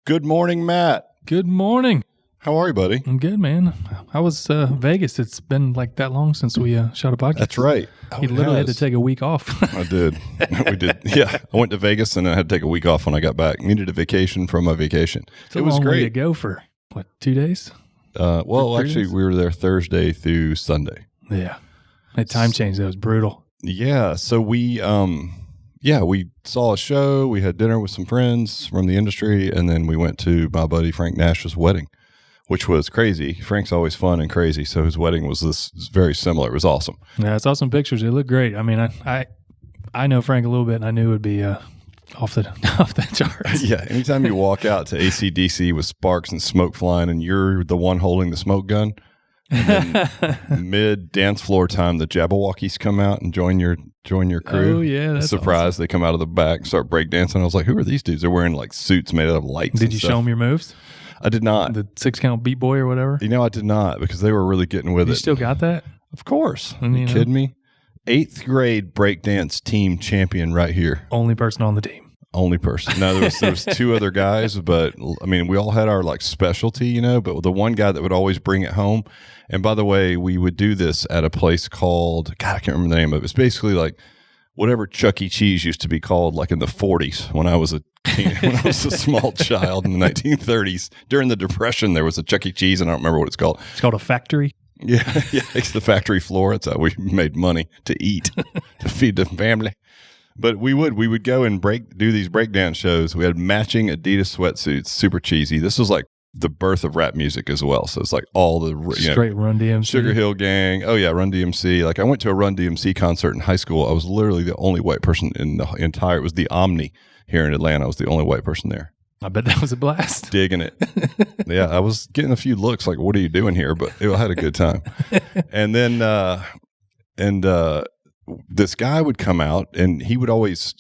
Good morning, Matt. Good morning. How are you, buddy? I'm good, man. How was Vegas? It's been like that long since we shot a podcast. That's right. You literally had to take a week off. I did. We did. Yeah. I went to Vegas and I had to take a week off when I got back. Needed a vacation from my vacation. It was great. Way to go for, what, 2 days? Well, actually, we were there Thursday through Sunday. Yeah. That time change, that was brutal. Yeah. So we saw a show. We had dinner with some friends from the industry, and then we went to my buddy Frank Nash's wedding, which was crazy. Frank's always fun and crazy, so his wedding was very similar. It was awesome. Yeah, I saw some pictures. They look great. I mean, I know Frank a little bit, and I knew it would be off the charts. Yeah, anytime you walk out to AC/DC with sparks and smoke flying, and you're the one holding the smoke gun, and then mid dance floor time, the Jabberwockies come out and join your crew. Oh yeah, that's surprise! awesome. They come out of the back and start breakdancing. I was like, "Who are these dudes?" They're wearing like suits made out of lights. Did you show them your moves? I did not. The 6-count beat boy or whatever? I did not, because they were really getting with it. You still got that? Of course. Are you kidding me? 8th grade breakdance team champion right here. Only person on the team. Only person. No, there was 2 other guys, but I mean, we all had our like specialty, but the one guy that would always bring it home. And by the way, we would do this at a place called, God, I can't remember the name of it. It's basically like whatever Chuck E. Cheese used to be called like in the 40s when I was a small child in the 1930s. During the Depression, there was a Chuck E. Cheese, and I don't remember what it's called. It's called a factory. Yeah, it's the factory floor. That's how we made money to eat, to feed the family. But we would go and do these breakdance shows. We had matching Adidas sweatsuits, super cheesy. This was like the birth of rap music as well. So it's like all the straight Run DMC, Sugar Hill Gang. Oh yeah, Run DMC. Like I went to a Run DMC concert in high school. I was literally the only white person in the entire. It was the Omni here in Atlanta. I was the only white person there. I bet that was a blast. Digging it. Yeah, I was getting a few looks like, "What are you doing here?" But I had a good time. And then this guy would come out, and he would always,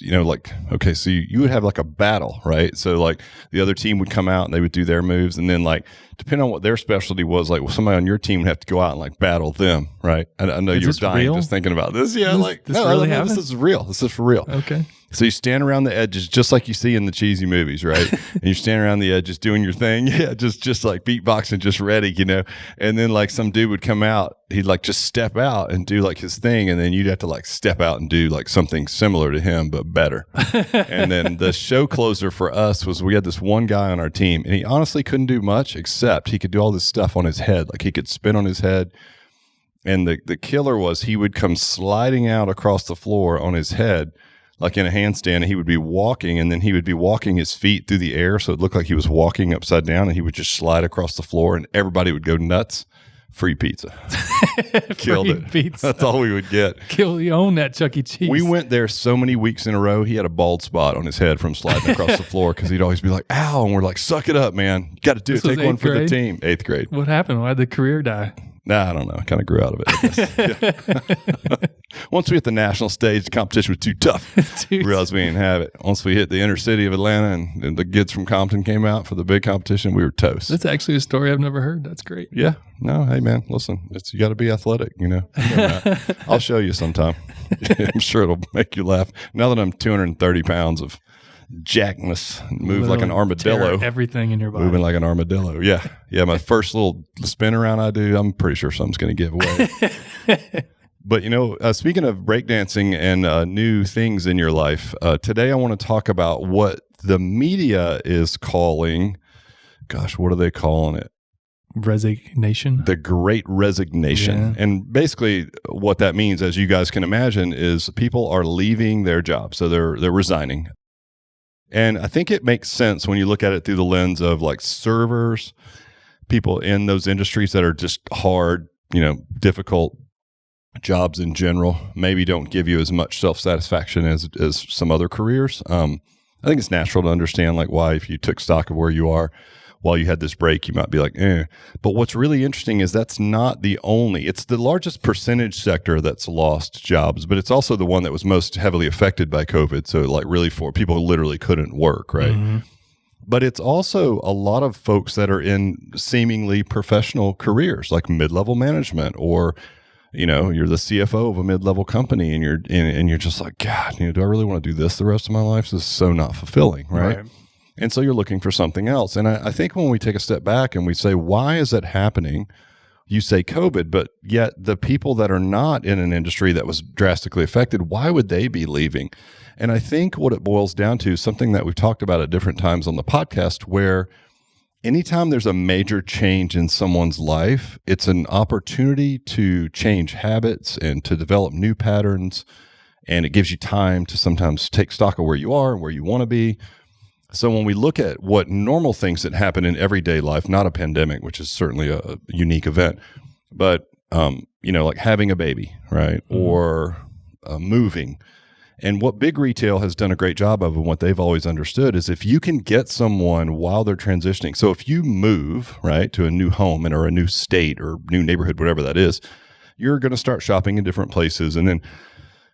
okay, so you would have like a battle, right? So like the other team would come out and they would do their moves, and then like depending on what their specialty was, like somebody on your team would have to go out and like battle them, right? I know you're dying just thinking about this. Yeah, this is real. This is for real. Okay. So you stand around the edges just like you see in the cheesy movies, right? And you stand around the edges doing your thing. Yeah, just like beatboxing, just ready, And then like some dude would come out, he'd like just step out and do like his thing, and then you'd have to like step out and do like something similar to him but better. And then the show closer for us was we had this one guy on our team, and he honestly couldn't do much except he could do all this stuff on his head. Like he could spin on his head. And the killer was he would come sliding out across the floor on his head like in a handstand, and he would be walking, and then he would be walking his feet through the air, so it looked like he was walking upside down, and he would just slide across the floor, and everybody would go nuts. Free pizza. Killed it. Pizza. That's all we would get. You own that Chuck E. Cheese. We went there so many weeks in a row, he had a bald spot on his head from sliding across the floor, because he'd always be like, "Ow," and we're like, "Suck it up, man. You got to do it. Take one for the team." 8th grade. What happened? Why'd the career die? Nah, I don't know. I kind of grew out of it, I guess. Yeah. Once we hit the national stage, the competition was too tough. We realized we didn't have it. Once we hit the inner city of Atlanta and the kids from Compton came out for the big competition, we were toast. That's actually a story I've never heard. That's great. Yeah. No, hey, man, listen, you got to be athletic, I'll show you sometime. I'm sure it'll make you laugh. Now that I'm 230 pounds of jackness, move like an armadillo. Everything in your body. Moving like an armadillo. Yeah. Yeah. My first little spin around I do, I'm pretty sure something's going to give away. But, speaking of breakdancing and new things in your life, today I want to talk about what the media is calling, what are they calling it? Resignation. The Great Resignation. Yeah. And basically what that means, as you guys can imagine, is people are leaving their jobs. So they're resigning. And I think it makes sense when you look at it through the lens of like servers, people in those industries that are just hard, difficult jobs in general, maybe don't give you as much self-satisfaction as some other careers. I think it's natural to understand like why, if you took stock of where you are while you had this break, you might be like, eh. But what's really interesting is that's not the only, it's the largest percentage sector that's lost jobs, but it's also the one that was most heavily affected by COVID. So like really for people who literally couldn't work, right? Mm-hmm. But it's also a lot of folks that are in seemingly professional careers like mid-level management, or you're the CFO of a mid-level company, and you're just like, God, do I really want to do this the rest of my life? This is so not fulfilling, right? And so you're looking for something else. And I think when we take a step back and we say, why is that happening? You say COVID, but yet the people that are not in an industry that was drastically affected, why would they be leaving? And I think what it boils down to is something that we've talked about at different times on the podcast, where anytime there's a major change in someone's life, it's an opportunity to change habits and to develop new patterns. And it gives you time to sometimes take stock of where you are and where you want to be. So when we look at what normal things that happen in everyday life, not a pandemic, which is certainly a unique event, but, like having a baby, right? Mm-hmm. Or moving. And what big retail has done a great job of, and what they've always understood, is if you can get someone while they're transitioning. So if you move, right, to a new home or a new state or new neighborhood, whatever that is, you're going to start shopping in different places. And then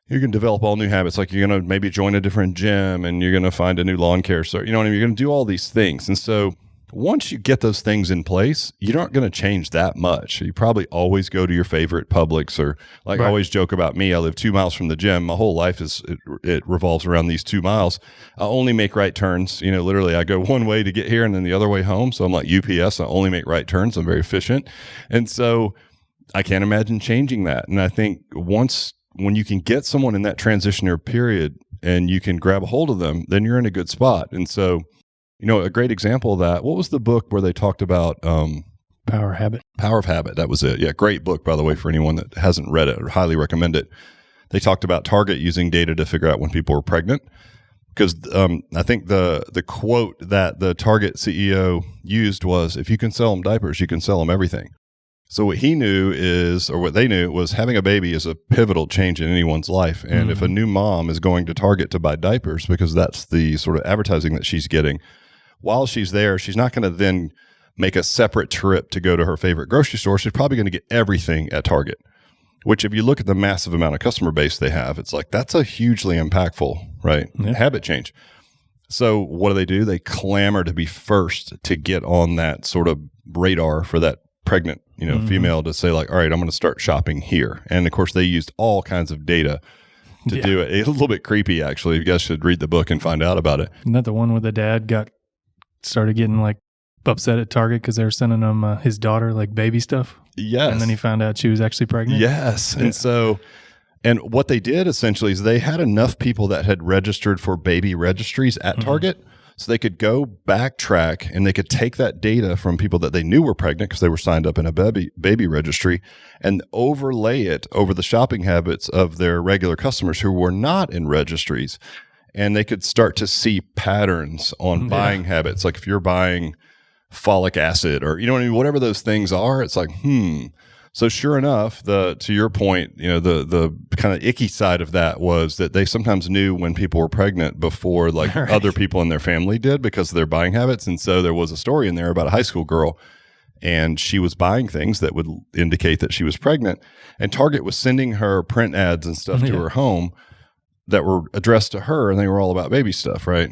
you can develop all new habits. Like you're going to maybe join a different gym and you're going to find a new lawn care store. You know what I mean? You're going to do all these things. And so once you get those things in place, you're not going to change that much. You probably always go to your favorite Publix, or like I always joke about me. I live 2 miles from the gym. My whole life it revolves around these 2 miles. I only make right turns. Literally I go one way to get here and then the other way home. So I'm like UPS. I only make right turns. I'm very efficient. And so I can't imagine changing that. And I think when you can get someone in that transitionary period and you can grab a hold of them, then you're in a good spot. And so, a great example of that, what was the book where they talked about Power of Habit? Power of Habit. That was it. Yeah. Great book, by the way, for anyone that hasn't read it, or highly recommend it. They talked about Target using data to figure out when people were pregnant. Because I think the quote that the Target CEO used was, if you can sell them diapers, you can sell them everything. So what he knew what they knew was, having a baby is a pivotal change in anyone's life. And if a new mom is going to Target to buy diapers, because that's the sort of advertising that she's getting, while she's there, she's not going to then make a separate trip to go to her favorite grocery store. She's probably going to get everything at Target, which if you look at the massive amount of customer base they have, it's like, that's a hugely impactful, right? Yeah. Habit change. So what do? They clamor to be first to get on that sort of radar for that pregnant, female, to say like, all right, I'm going to start shopping here. And of course they used all kinds of data to do it. It's a little bit creepy, actually. You guys should read the book and find out about it. Isn't that the one where the dad started getting like upset at Target because they were sending him his daughter like baby stuff? Yes. And then he found out she was actually pregnant? Yes. Yeah. And what they did essentially is they had enough people that had registered for baby registries at Target, so they could go backtrack and they could take that data from people that they knew were pregnant because they were signed up in a baby registry, and overlay it over the shopping habits of their regular customers who were not in registries. And they could start to see patterns on buying habits. Like if you're buying folic acid or, whatever those things are, it's like, So sure enough, to your point, the kind of icky side of that was that they sometimes knew when people were pregnant before like other people in their family did, because of their buying habits. And so there was a story in there about a high school girl, and she was buying things that would indicate that she was pregnant. And Target was sending her print ads and stuff to her home that were addressed to her, and they were all about baby stuff, right?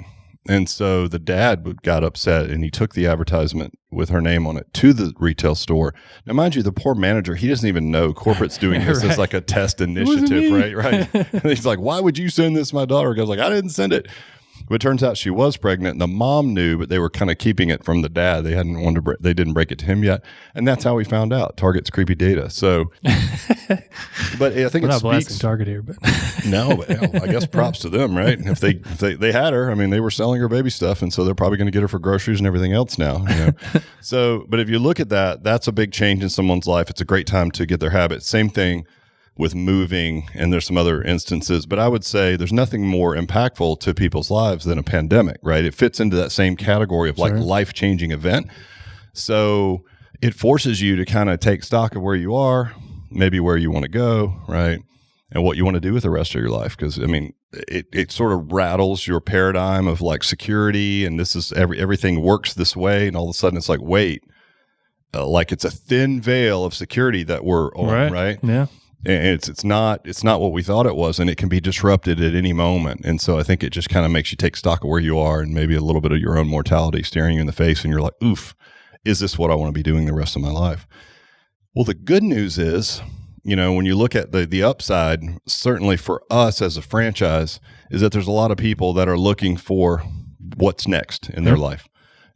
And so the dad got upset, and he took the advertisement with her name on it to the retail store. Now, mind you, the poor manager, he doesn't even know corporate's doing this as like a test initiative, right? And he's like, why would you send this to my daughter? I was like, I didn't send it. But it turns out she was pregnant, and the mom knew, but they were kind of keeping it from the dad. They hadn't wanted to they didn't break it to him yet, and that's how we found out Target's creepy data. So, but I think we're it not speaks. blasting Target here, but no, but I guess props to them, right? If they had her, I mean, they were selling her baby stuff, and so they're probably going to get her for groceries and everything else now. So, but if you look at that, that's a big change in someone's life. It's a great time to get their habits. Same thing with moving, and there's some other instances, but I would say there's nothing more impactful to people's lives than a pandemic, right? It fits into that same category of like life-changing event. So it forces you to kind of take stock of where you are, maybe where you want to go, right? And what you want to do with the rest of your life. Because I mean, it sort of rattles your paradigm of like security, and this is everything works this way, and all of a sudden it's like, wait, like it's a thin veil of security that we're on, right? Yeah. And it's not what we thought it was, and it can be disrupted at any moment. And so I think it just kind of makes you take stock of where you are, and maybe a little bit of your own mortality staring you in the face, and you're like, oof, is this what I want to be doing the rest of my life? Well, the good news is, when you look at the upside, certainly for us as a franchise, is that there's a lot of people that are looking for what's next in their life.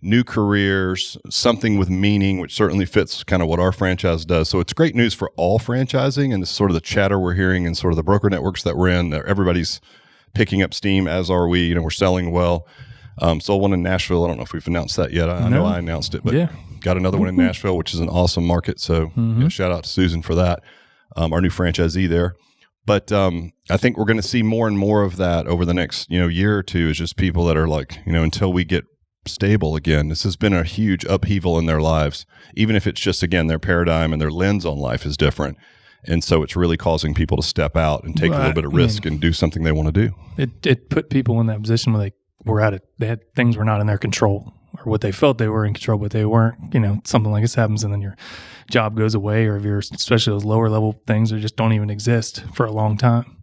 New careers, something with meaning, which certainly fits kind of what our franchise does. So it's great news for all franchising, and it's sort of the chatter we're hearing and sort of the broker networks that we're in. Everybody's picking up steam, as are we. We're selling well. Sold one in Nashville. I don't know if we've announced that yet. I know I announced it, but got another one in Nashville, which is an awesome market. So shout out to Susan for that, our new franchisee there. But I think we're going to see more and more of that over the next year or two. Is just people that are like, until we get stable again. This has been a huge upheaval in their lives, even if it's just, again, their paradigm and their lens on life is different. And so it's really causing people to step out and take a little bit of risk and do something they want to do. It put people in that position where they were at it. They had things were not in their control, or what they felt they were in control, but they weren't. Something like this happens, and then your job goes away, or if you're, especially those lower level things that just don't even exist for a long time.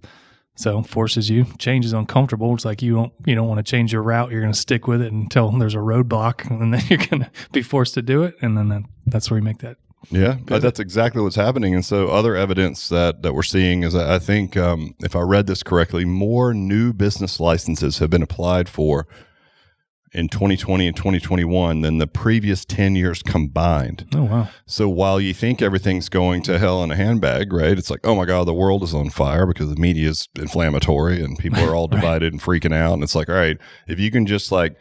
So forces you. Change is uncomfortable. It's like you don't want to change your route. You're going to stick with it until there's a roadblock, and then you're going to be forced to do it. And then that's where you make that. Yeah, but that's exactly what's happening. And so other evidence that we're seeing is that I think, if I read this correctly, more new business licenses have been applied for in 2020 and 2021 than the previous 10 years combined. Oh, wow. So while you think everything's going to hell in a handbag, right? It's like, oh my God, the world is on fire because the media is inflammatory and people are all divided and freaking out. And it's like, all right, if you can just be a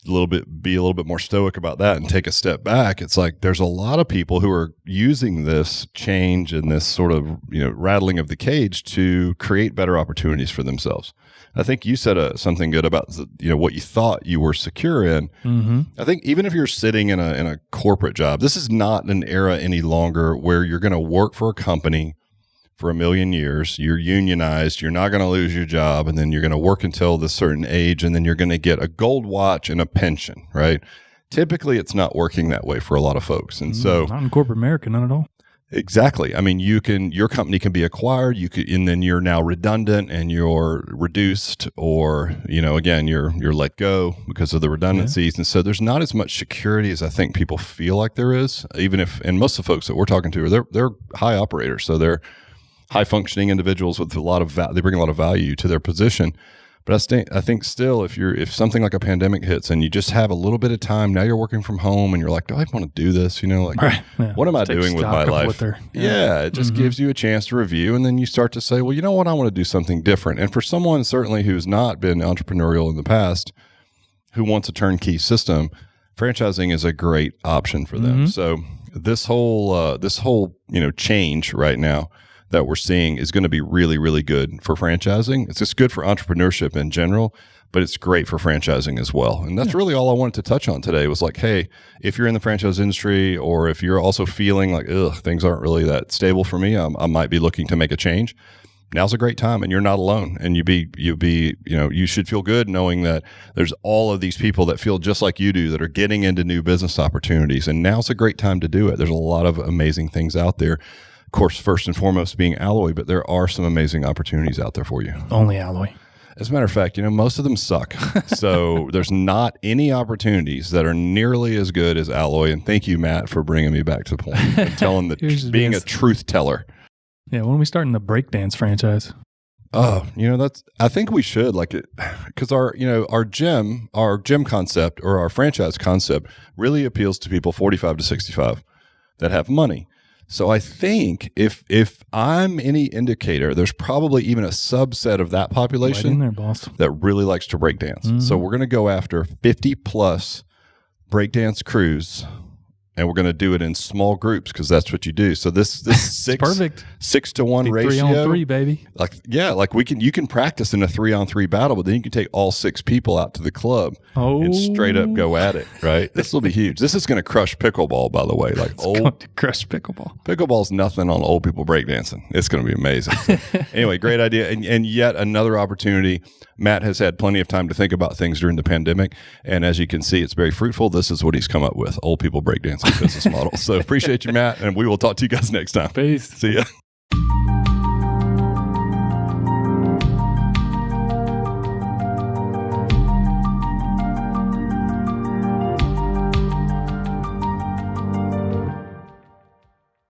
little bit more stoic about that and take a step back, it's like there's a lot of people who are using this change and this sort of rattling of the cage to create better opportunities for themselves. I think you said something good about what you thought you were secure in. Mm-hmm. I think even if you're sitting in a corporate job, this is not an era any longer where you're going to work for a company for 1 million years. You're unionized. You're not going to lose your job, and then you're going to work until this certain age, and then you're going to get a gold watch and a pension. Right? Typically, it's not working that way for a lot of folks, and so not in corporate America, not at all. Exactly. I mean, your company can be acquired, and then you're now redundant and you're reduced, or, again, you're let go because of the redundancies. Yeah. And so there's not as much security as I think people feel like there is, and most of the folks that we're talking to they're high operators. So they're high functioning individuals with they bring a lot of value to their position. But I think still, if something like a pandemic hits and you just have a little bit of time, now you're working from home and you're like, do I want to do this? Right. Yeah. What am I doing with my life? It just gives you a chance to review, and then you start to say, well, you know what? I want to do something different. And for someone certainly who's not been entrepreneurial in the past, who wants a turnkey system, franchising is a great option for them. So this whole change right now that we're seeing is going to be really, really good for franchising. It's just good for entrepreneurship in general, but it's great for franchising as well. And that's really all I wanted to touch on today was like, hey, if you're in the franchise industry, or if you're also feeling like, things aren't really that stable for me, I might be looking to make a change. Now's a great time, and you're not alone. And you should feel good knowing that there's all of these people that feel just like you do that are getting into new business opportunities. And now's a great time to do it. There's a lot of amazing things out there. Of course, first and foremost being Alloy, but there are some amazing opportunities out there for you. Only Alloy. As a matter of fact, most of them suck. So there's not any opportunities that are nearly as good as Alloy. And thank you, Matt, for bringing me back to the point and telling being a truth teller. Yeah, when are we starting the breakdance franchise? Oh, I think we should because our gym concept, or our franchise concept, really appeals to people 45 to 65 that have money. So I think if I'm any indicator, there's probably even a subset of that population right in there, boss, that really likes to break dance. Mm-hmm. So we're going to go after 50 plus breakdance crews, and we're going to do it in small groups because that's what you do. So this perfect 6-to-1 ratio, 3-on-3, baby. You can practice in a 3-on-3 battle, but then you can take all 6 people out to the club and straight up go at it. Right? This will be huge. This is going to crush pickleball, by the way. Going to crush pickleball. Pickleball's nothing on old people breakdancing. It's going to be amazing. So, anyway, great idea, and yet another opportunity. Matt has had plenty of time to think about things during the pandemic, and as you can see, it's very fruitful. This is what he's come up with: old people breakdancing business model. So appreciate you, Matt, and we will talk to you guys next time. Peace. See ya.